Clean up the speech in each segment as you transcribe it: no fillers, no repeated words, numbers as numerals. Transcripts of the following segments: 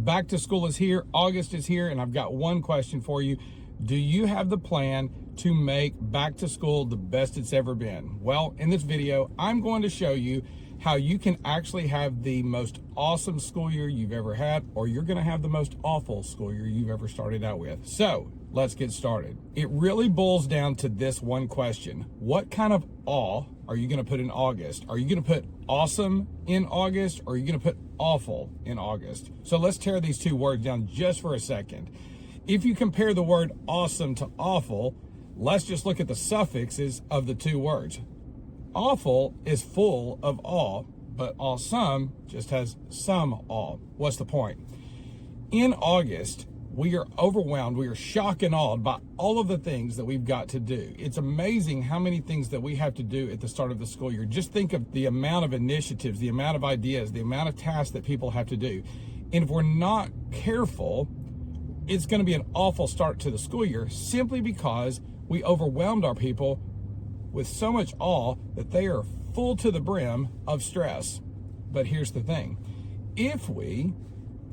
Back to school is here, August is here, and I've got one question for you. Do you have the plan to make back to school the best it's ever been? Well, in this video, I'm going to show you how you can actually have the most awesome school year you've ever had, or you're gonna have the most awful school year you've ever started out with. So let's get started. It really boils down to this one question. What kind of awe are you gonna put in August? Are you gonna put awesome in August, or are you gonna put awful in August? So let's tear these two words down just for a second. If you compare the word awesome to awful, let's just look at the suffixes of the two words. Awful is full of awe, but awesome just has some awe. What's the point? In August, we are overwhelmed, we are shocked and awed by all of the things that we've got to do. It's amazing how many things that we have to do at the start of the school year. Just think of the amount of initiatives, the amount of ideas, the amount of tasks that people have to do. And if we're not careful, it's going to be an awful start to the school year simply because we overwhelmed our people with so much awe that they are full to the brim of stress. But here's the thing. If we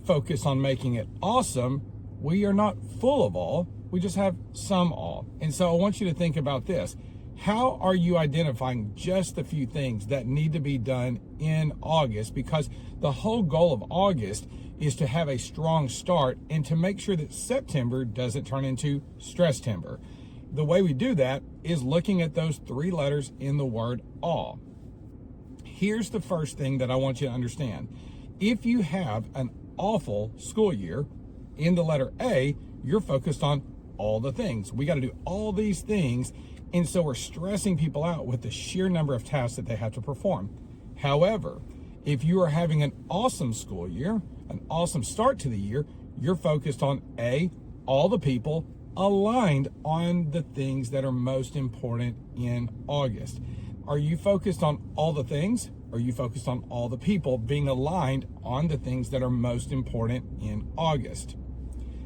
focus on making it awesome, we are not full of awe, we just have some awe. And so I want you to think about this. How are you identifying just the few things that need to be done in August? Because the whole goal of August is to have a strong start and to make sure that September doesn't turn into stress-tember. The way we do that is looking at those three letters in the word awe. Here's the first thing that I want you to understand. If you have an awful school year, in the letter A, you're focused on all the things. We got to do all these things, and so we're stressing people out with the sheer number of tasks that they have to perform. However, if you are having an awesome school year, an awesome start to the year, you're focused on A, all the people, aligned on the things that are most important in August. Are you focused on all the things? Or are you focused on all the people being aligned on the things that are most important in August?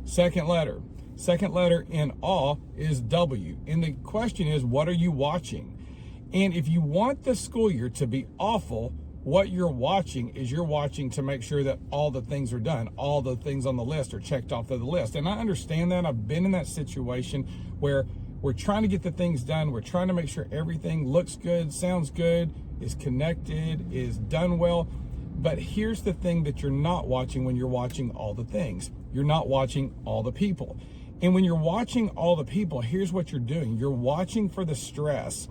Second letter in awe is W. And the question is, what are you watching? And if you want the school year to be awful, what you're watching is you're watching to make sure that all the things are done. All the things on the list are checked off of the list. And I understand that. I've been in that situation where we're trying to get the things done. We're trying to make sure everything looks good, sounds good, is connected, is done well. But here's the thing that you're not watching when you're watching all the things. You're not watching all the people. And when you're watching all the people, here's what you're doing. You're watching for the stress.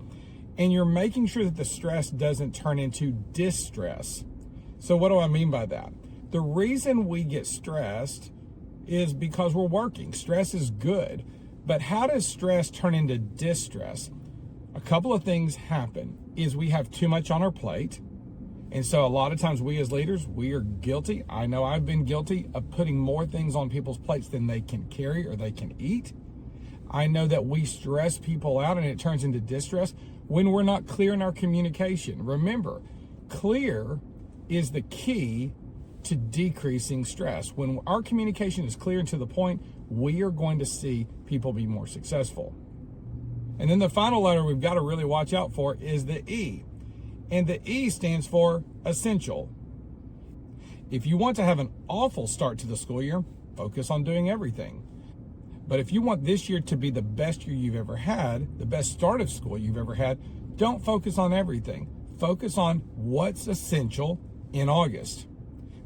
And you're making sure that the stress doesn't turn into distress. So what do I mean by that? The reason we get stressed is because we're working. Stress is good. But how does stress turn into distress? A couple of things happen. Is we have too much on our plate. And so a lot of times we as leaders, we are guilty. I know I've been guilty of putting more things on people's plates than they can carry or they can eat. I know that we stress people out and it turns into distress when we're not clear in our communication. Remember, clear is the key to decreasing stress. When our communication is clear and to the point, we are going to see people be more successful. And then the final letter we've got to really watch out for is the E. And the E stands for essential. If you want to have an awful start to the school year, focus on doing everything. But if you want this year to be the best year you've ever had, the best start of school you've ever had, don't focus on everything. Focus on what's essential in August.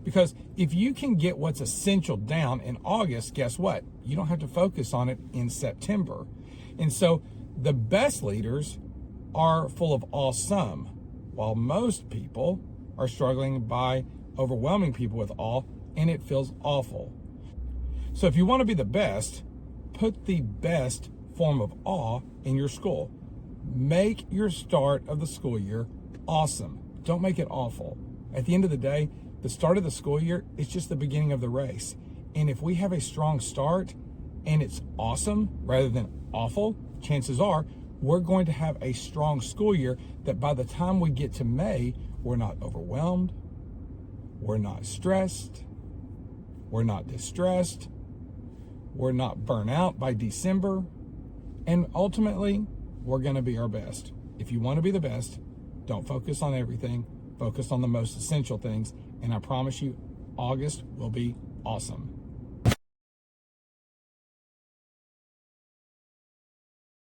Because if you can get what's essential down in August, guess what? You don't have to focus on it in September. And so the best leaders are full of awesome, while most people are struggling by overwhelming people with awe, and it feels awful. So if you want to be the best, put the best form of awe in your school. Make your start of the school year awesome. Don't make it awful. At the end of the day, the start of the school year is just the beginning of the race. And if we have a strong start and it's awesome rather than awful, chances are we're going to have a strong school year that by the time we get to May, we're not overwhelmed, we're not stressed, we're not distressed, we're not burnt out by December, and ultimately, we're going to be our best. If you want to be the best, don't focus on everything, focus on the most essential things, and I promise you, August will be awesome.